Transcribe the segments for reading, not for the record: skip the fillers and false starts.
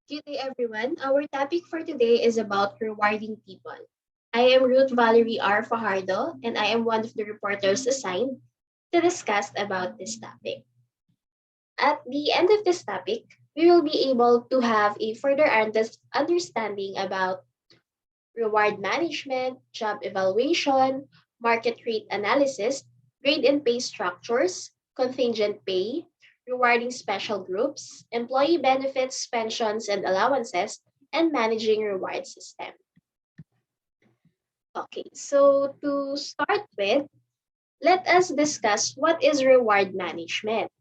Good day, everyone. Our topic for today is about rewarding people. I am Ruth Valerie R. Fajardo, and I am one of the reporters assigned to discuss about this topic. At the end of this topic, we will be able to have a further understanding about reward management, job evaluation, market rate analysis, grade and pay structures, contingent pay, rewarding special groups, employee benefits, pensions and allowances, and managing reward system. Okay, so to start with, let us discuss what is reward management.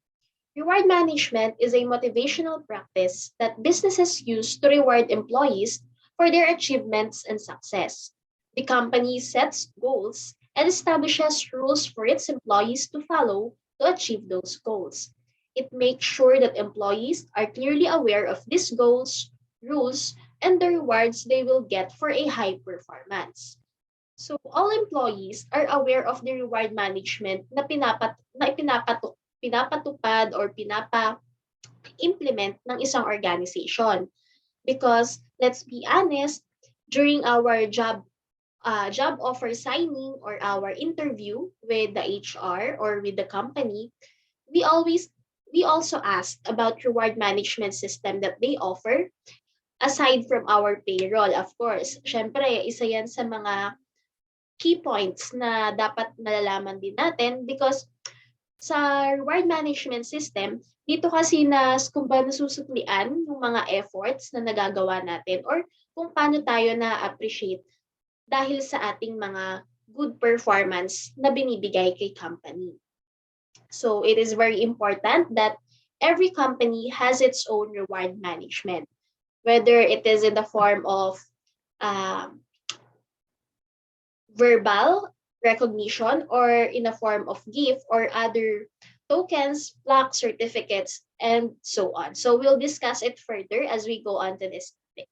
Reward management is a motivational practice that businesses use to reward employees for their achievements and success. The company sets goals and establishes rules for its employees to follow to achieve those goals. It makes sure that employees are clearly aware of these goals, rules, and the rewards they will get for a high performance. So all employees are aware of the reward management pinapatupad or pinapa-implement ng isang organization. Because let's be honest, during our job offer signing or our interview with the HR or with the company, we always we also ask about reward management system that they offer aside from our payroll, of course. Syempre, isa yan sa mga key points na dapat malalaman din natin because sa reward management system, dito kasi kung ba nasusuklian yung mga efforts na nagagawa natin or kung paano tayo na-appreciate dahil sa ating mga good performance na binibigay kay company. So it is very important that every company has its own reward management, whether it is in the form of um, verbal recognition or in a form of gift or other tokens, plaques, certificates, and so on. So we'll discuss it further as we go on to this topic.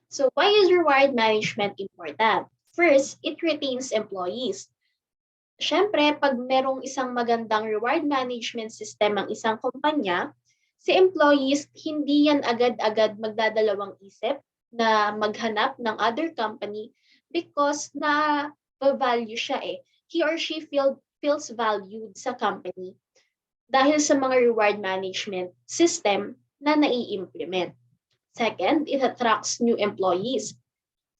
So why is reward management important? First, it retains employees. Siyempre, pag merong isang magandang reward management system ang isang kumpanya, si employees, hindi yan agad-agad magdadalawang isip na maghanap ng other company because na-value siya eh. He or she feels valued sa company dahil sa mga reward management system na nai-implement. Second, it attracts new employees.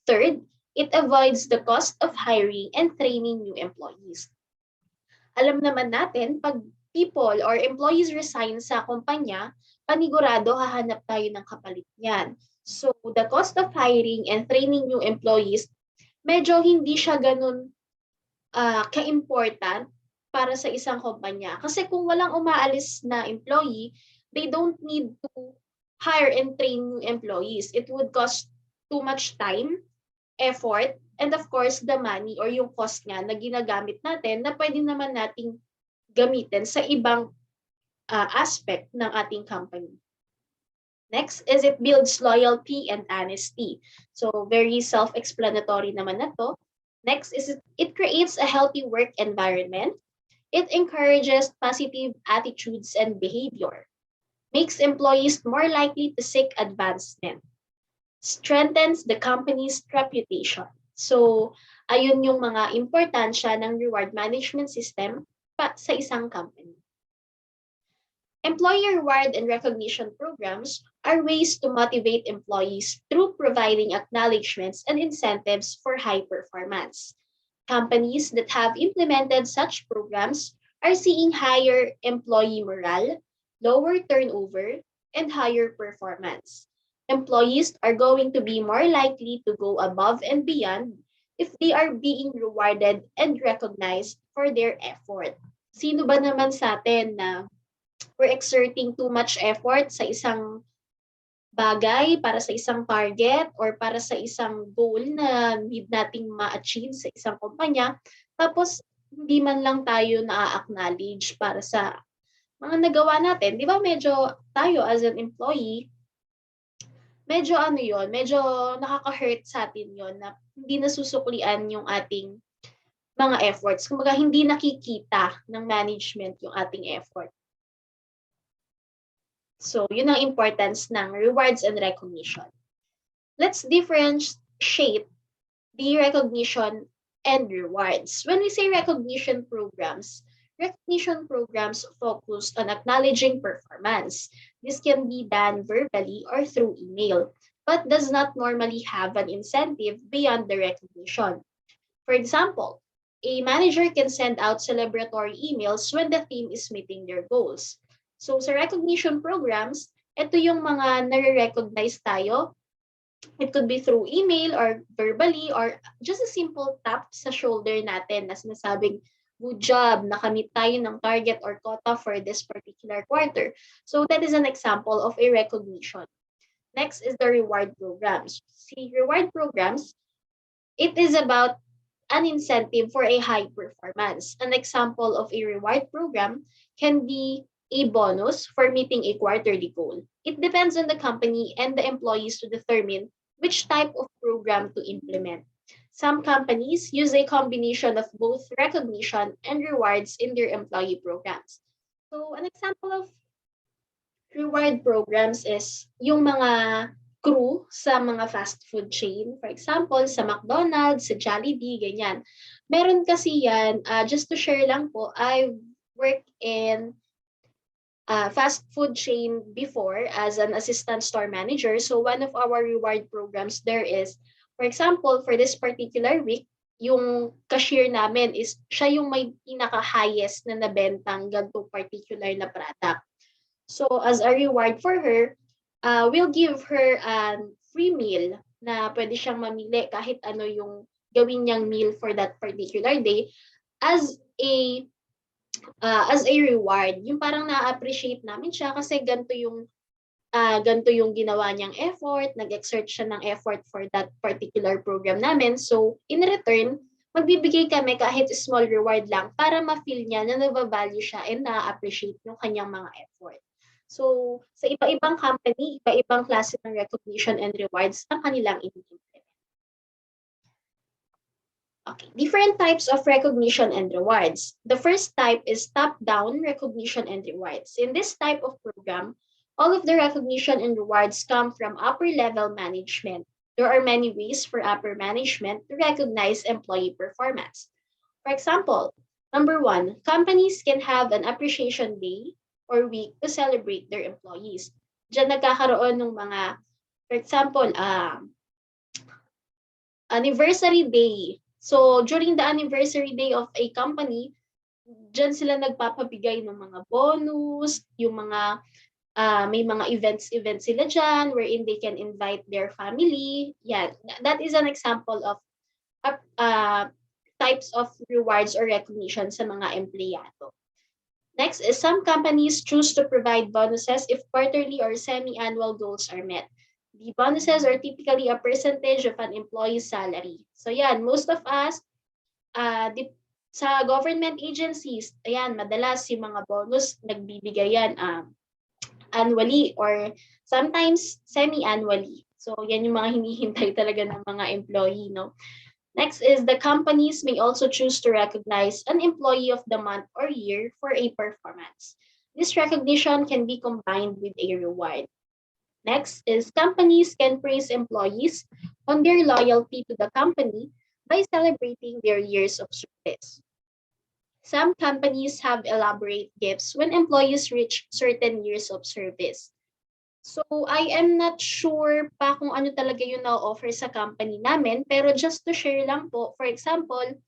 Third, it avoids the cost of hiring and training new employees. Alam naman natin, pag people or employees resign sa kumpanya, panigurado hahanap tayo ng kapalit niyan. So, the cost of hiring and training new employees, medyo hindi siya ganun ka-important para sa isang kumpanya. Kasi kung walang umaalis na employee, they don't need to hire and train new employees. It would cost too much time, effort, and of course, the money or yung cost nga na ginagamit natin na pwede naman nating gamitin sa ibang aspect ng ating company. Next is it builds loyalty and honesty. So very self-explanatory naman na to. Next is it creates a healthy work environment. It encourages positive attitudes and behavior. Makes employees more likely to seek advancement. Strengthens the company's reputation. So, ayun yung mga importansya ng reward management system sa isang company. Employee reward and recognition programs are ways to motivate employees through providing acknowledgments and incentives for high performance. Companies that have implemented such programs are seeing higher employee morale, lower turnover, and higher performance. Employees are going to be more likely to go above and beyond if they are being rewarded and recognized for their effort. Sino ba naman sa atin na we're exerting too much effort sa isang bagay, para sa isang target, or para sa isang goal na need nating ma-achieve sa isang kumpanya, tapos hindi man lang tayo na-acknowledge para sa mga nagawa natin. Di ba medyo tayo as an employee, medyo medyo nakaka-hurt sa atin yon na hindi nasusuklian yung ating mga efforts. Kumbaga, hindi nakikita ng management yung ating effort. So, yun ang importance ng rewards and recognition. Let's differentiate the recognition and rewards. When we say recognition programs focus on acknowledging performance. This can be done verbally or through email, but does not normally have an incentive beyond the recognition. For example, a manager can send out celebratory emails when the team is meeting their goals. So sa recognition programs, ito yung mga nare-recognize tayo. It could be through email or verbally or just a simple tap sa shoulder natin na sinasabing, good job, nakamit tayo ng target or quota for this particular quarter. So that is an example of a recognition. Next is the reward programs. See, reward programs, it is about an incentive for a high performance. An example of a reward program can be a bonus for meeting a quarterly goal. It depends on the company and the employees to determine which type of program to implement. Some companies use a combination of both recognition and rewards in their employee programs. So, an example of reward programs is yung mga crew sa mga fast food chain. For example, sa McDonald's, sa Jollibee, ganyan. Meron kasi yan, just to share lang po, I worked in fast food chain before as an assistant store manager. So one of our reward programs there is, for example, for this particular week, yung cashier namin is siya yung may pinaka-highest na nabentang ganito particular na product. So as a reward for her, we'll give her a free meal na pwede siyang mamili kahit ano yung gawin niyang meal for that particular day as a reward. Yung parang na-appreciate namin siya kasi ganito yung ginawa niyang effort, nag-exert siya ng effort for that particular program namin. So in return, magbibigay kami kahit small reward lang para ma-feel niya na nabavalue siya and na-appreciate yung kanyang mga effort. So, sa iba-ibang company, iba-ibang klase ng recognition and rewards ang kanilang ini-implement. Okay, different types of recognition and rewards. The first type is top-down recognition and rewards. In this type of program, all of the recognition and rewards come from upper-level management. There are many ways for upper management to recognize employee performance. For example, number one, companies can have an appreciation day or week to celebrate their employees. Diyan nagkakaroon ng mga, for example, anniversary day. So, during the anniversary day of a company, diyan sila nagpapabigay ng mga bonus, yung mga may mga events sila dyan wherein they can invite their family. Yeah, that is an example of types of rewards or recognition sa mga empleyado. Next is some companies choose to provide bonuses if quarterly or semi-annual goals are met. The bonuses are typically a percentage of an employee's salary. So yan, most of us, sa government agencies, ayan, madalas yung mga bonus, nagbibigay yan annually or sometimes semi-annually. So yan yung mga hinihintay talaga ng mga employee, no? Next is the companies may also choose to recognize an employee of the month or year for a performance. This recognition can be combined with a reward. Next is companies can praise employees on their loyalty to the company by celebrating their years of service. Some companies have elaborate gifts when employees reach certain years of service. So, I am not sure pa kung ano talaga yung na-offer sa company namin, pero just to share lang po, for example,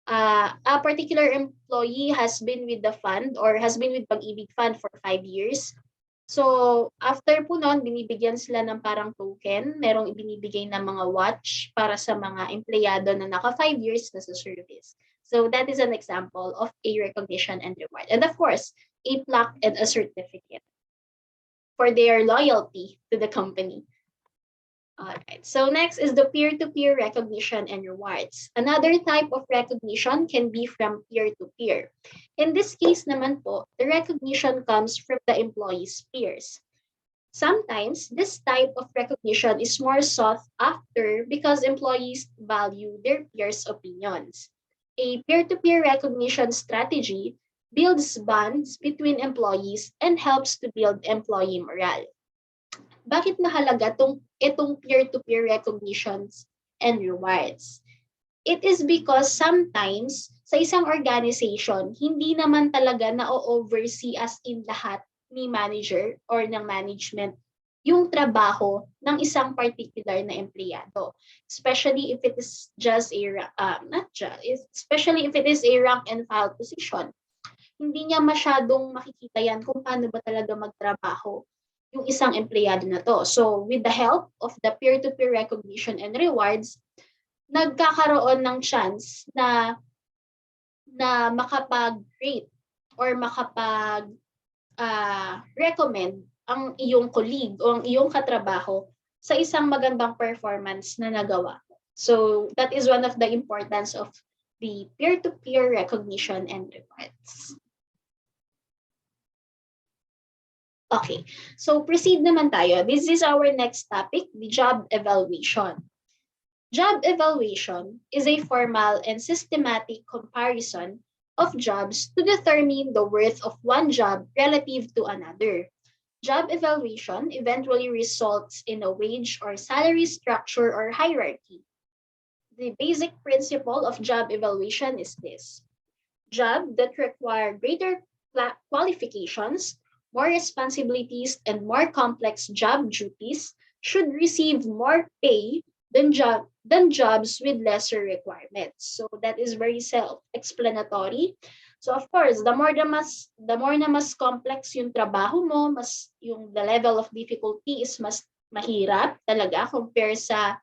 a particular employee has been with the fund or has been with Pag-ibig Fund for 5 years. So, after po noon, binibigyan sila ng parang token. Merong ibinibigay na mga watch para sa mga empleyado na naka 5 years na sa service. So, that is an example of a recognition and reward. And of course, a plaque and a certificate for their loyalty to the company. Alright, so next is the peer-to-peer recognition and rewards. Another type of recognition can be from peer-to-peer. In this case naman po, the recognition comes from the employee's peers. Sometimes, this type of recognition is more sought after because employees value their peers' opinions. A peer-to-peer recognition strategy builds bonds between employees, and helps to build employee morale. Bakit mahalaga itong peer-to-peer recognitions and rewards? It is because sometimes sa isang organization, hindi naman talaga na-oversee as in lahat ni manager or ng management yung trabaho ng isang particular na empleyado. Especially if it is just a, especially if it is a rank and file position. Hindi niya masyadong makikita yan kung paano ba talaga magtrabaho yung isang empleyado na to. So with the help of the peer-to-peer recognition and rewards, nagkakaroon ng chance na makapag-rate or makapag-recommend ang iyong colleague o ang iyong katrabaho sa isang magandang performance na nagawa. So that is one of the importance of the peer-to-peer recognition and rewards. Okay, so proceed naman tayo. This is our next topic, the job evaluation. Job evaluation is a formal and systematic comparison of jobs to determine the worth of one job relative to another. Job evaluation eventually results in a wage or salary structure or hierarchy. The basic principle of job evaluation is this: jobs that require greater qualifications, more responsibilities, and more complex job duties should receive more pay than jobs with lesser requirements. So that is very self-explanatory. So of course, the more na mas complex yung trabaho mo, mas yung the level of difficulty is mas mahirap talaga compare sa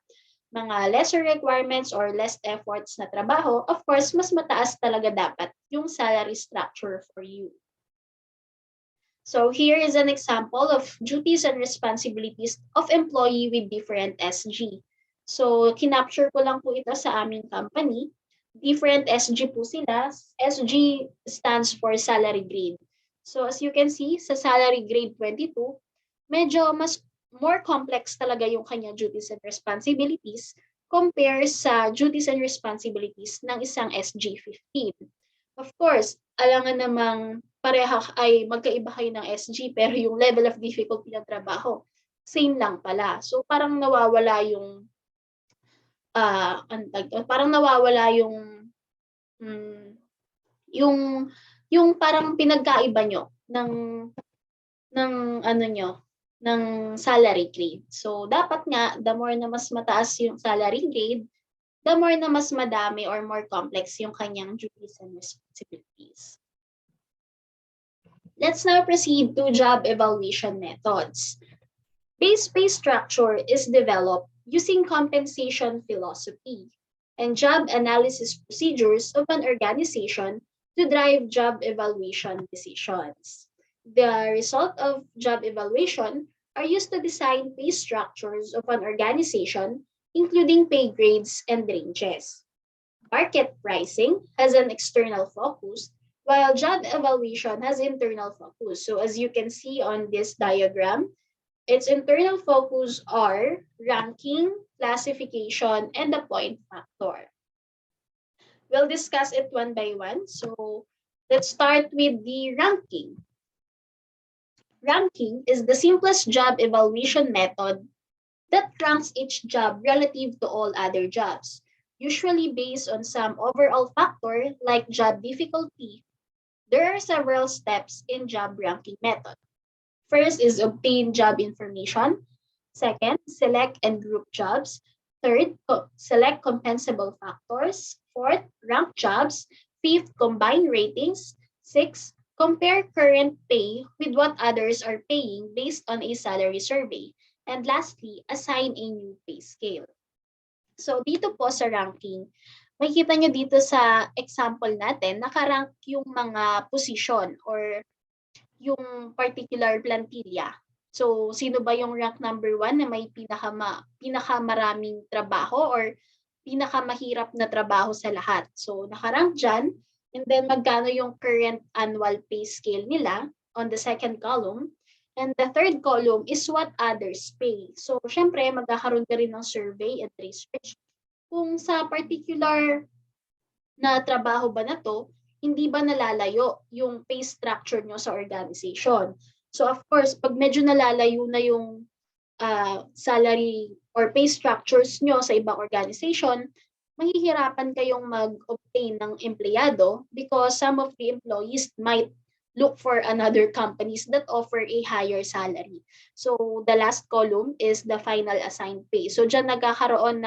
mga lesser requirements or less efforts na trabaho. Of course, mas mataas talaga dapat yung salary structure for you. So here is an example of duties and responsibilities of employee with different SG. So kinapture ko lang po ito sa aming company. Different SG po sila. SG stands for salary grade. So as you can see, sa salary grade 22, medyo mas more complex talaga yung kanya duties and responsibilities compare sa duties and responsibilities ng isang SG 15. Of course, alangan namang pareha ay magkaiba kayo ng SG pero yung level of difficulty ng trabaho same lang pala. So parang nawawala yung parang nawawala yung parang pinagkaiba nyo ng ano nyo ng salary grade. So dapat nga the more na mas mataas yung salary grade, the more na mas madami or more complex yung kanyang duties and responsibilities. Let's now proceed to job evaluation methods. Base pay structure is developed using compensation philosophy and job analysis procedures of an organization to drive job evaluation decisions. The result of job evaluation are used to design pay structures of an organization, including pay grades and ranges. Market pricing has an external focus, while job evaluation has internal focus. So as you can see on this diagram, its internal focus are ranking, classification, and the point factor. We'll discuss it one by one. So let's start with the ranking. Ranking is the simplest job evaluation method that ranks each job relative to all other jobs, usually based on some overall factor like job difficulty. There are several steps in job ranking method. First is obtain job information. Second, select and group jobs. Third, select compensable factors. Fourth, rank jobs. Fifth, combine ratings. Sixth, compare current pay with what others are paying based on a salary survey. And lastly, assign a new pay scale. So dito po sa ranking, makikita nyo dito sa example natin, nakarank yung mga position or yung particular plantilla. So, sino ba yung rank number 1 na may pinakamaraming trabaho or pinakamahirap na trabaho sa lahat? So, nakarank dyan. And then, magkano yung current annual pay scale nila on the second column. And the third column is what others pay. So, syempre, magkakaroon ka rin ng survey and research kung sa particular na trabaho ba na to, hindi ba nalalayo yung pay structure nyo sa organization. So of course, pag medyo nalalayo na yung salary or pay structures nyo sa ibang organization, mahihirapan kayong mag-obtain ng empleyado because some of the employees might look for another companies that offer a higher salary. So the last column is the final assigned pay. So diyan nagkakaroon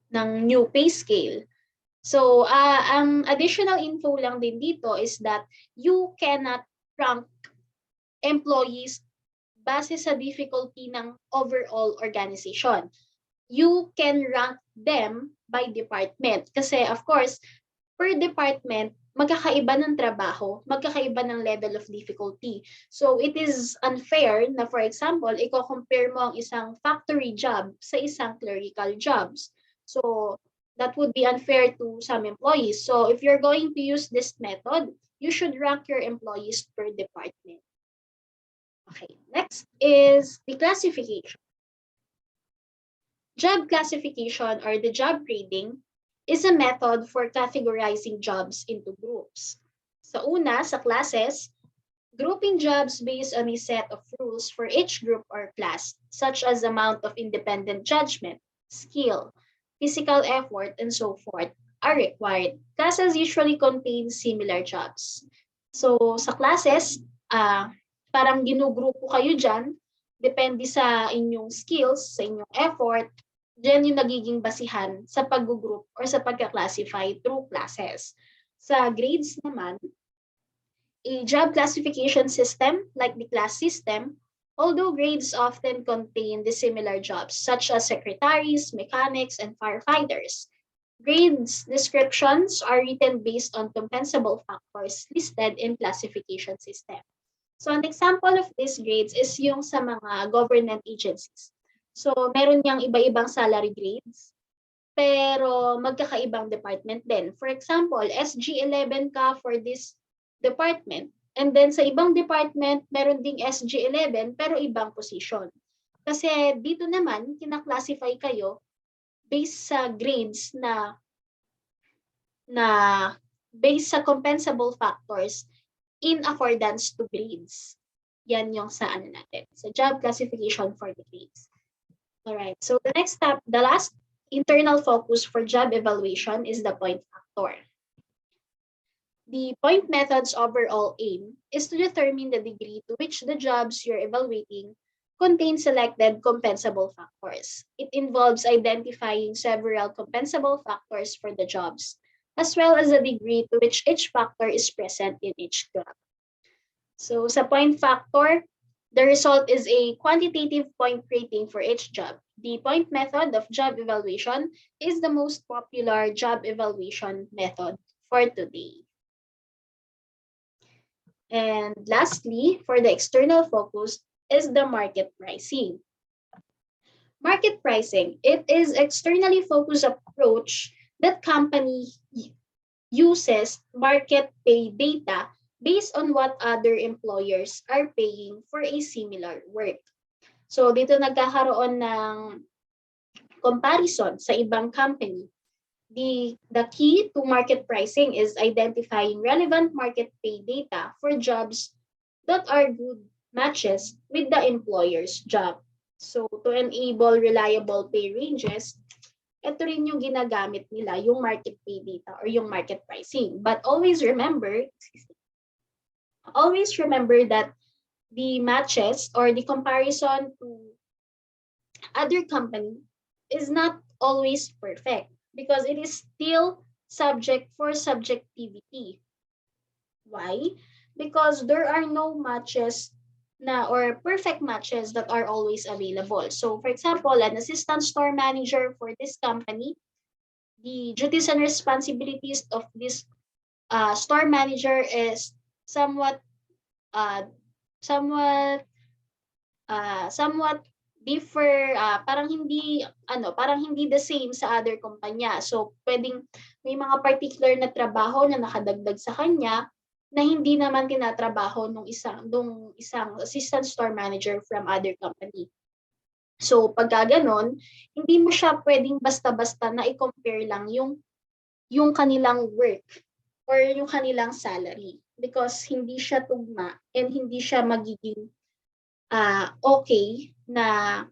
ng new pay scale. So ang additional info lang din dito is that you cannot rank employees base sa difficulty ng overall organization. You can rank them by department. Kasi of course, per department, magkakaiba ng trabaho, magkakaiba ng level of difficulty. So it is unfair na for example, i-compare mo ang isang factory job sa isang clerical jobs. So that would be unfair to some employees. So if you're going to use this method, you should rank your employees per department. Okay, next is the classification. Job classification or the job grading is a method for categorizing jobs into groups. Sa una, sa classes, grouping jobs based on a set of rules for each group or class, such as amount of independent judgment, skill, physical effort, and so forth, are required. Classes usually contain similar jobs. So sa classes, parang ginugrupo kayo dyan, depende sa inyong skills, sa inyong effort, dyan yung nagiging basihan sa pag-group or sa pagka-classify through classes. Sa grades naman, a job classification system like the class system, although grades often contain the similar jobs such as secretaries, mechanics, and firefighters, grades descriptions are written based on compensable factors listed in classification system. So an example of these grades is yung sa mga government agencies. So meron niyang iba-ibang salary grades, pero magkakaibang department din. For example, SG11 ka for this department, and then sa ibang department, meron ding SG11 pero ibang position. Kasi dito naman, kinaklasify kayo based sa grades na based sa compensable factors in accordance to grades. Yan yung sa natin, sa job classification for the grades. Alright, so the next step, the last internal focus for job evaluation is the point factor. The point method's overall aim is to determine the degree to which the jobs you're evaluating contain selected compensable factors. It involves identifying several compensable factors for the jobs, as well as the degree to which each factor is present in each graph. So sa point factor, the result is a quantitative point rating for each job. The point method of job evaluation is the most popular job evaluation method for today. And lastly, for the external focus is the market pricing. Market pricing, it is externally focused approach that company uses market pay data based on what other employers are paying for a similar work. So dito nagkakaroon ng comparison sa ibang company. The key to market pricing is identifying relevant market pay data for jobs that are good matches with the employer's job. So to enable reliable pay ranges, ito rin yung ginagamit nila, yung market pay data or yung market pricing. But always remember that the matches or the comparison to other company is not always perfect because it is still subject for subjectivity. Why? Because there are no matches or perfect matches that are always available. So for example, an assistant store manager for this company, the duties and responsibilities of this store manager is somewhat differ, parang hindi the same sa other kumpanya. So pwedeng may mga particular na trabaho na nakadagdag sa kanya na hindi naman tinatrabaho nung isang assistant store manager from other company. So pagka ganon, hindi mo siya pwedeng basta-basta na i-compare lang yung yung kanilang work or yung kanilang salary because hindi siya tugma and hindi siya magiging okay na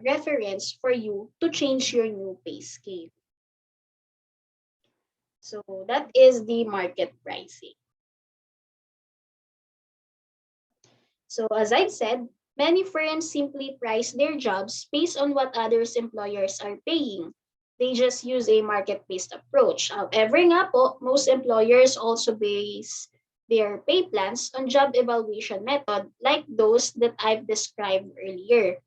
reference for you to change your new pay scale. So that is the market pricing. So as I've said, many firms simply price their jobs based on what others employers are paying. They just use a market-based approach. However nga po, most employers also base their pay plans on job evaluation method like those that I've described earlier.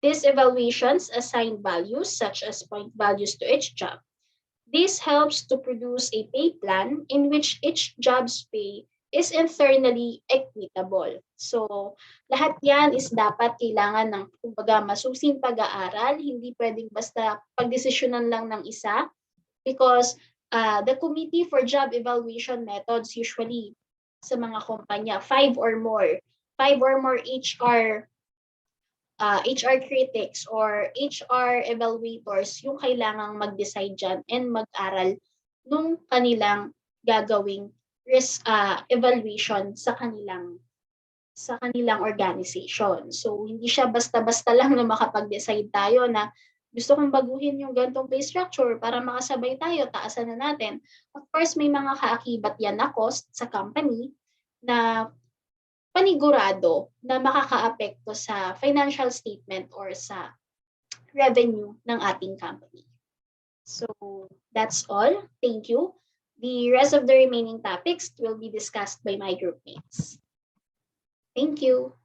These evaluations assign values such as point values to each job. This helps to produce a pay plan in which each job's pay is internally equitable. So, lahat yan is dapat kailangan ng kumbaga masusing pag-aaral, hindi pwedeng basta pagdesisyonan lang ng isa because the Committee for Job Evaluation Methods usually sa mga kumpanya, five or more HR critics or HR evaluators yung kailangang mag-decide dyan and mag-aral nung kanilang gagawing evaluation sa kanilang organization. So, hindi siya basta-basta lang na makapag-decide tayo na gusto kong baguhin yung gantong pay structure para makasabay tayo, taasan na natin. Of course, may mga kaakibat yan na cost sa company na panigurado na makakaapekto sa financial statement or sa revenue ng ating company. So that's all. Thank you. The rest of the remaining topics will be discussed by my group mates. Thank you.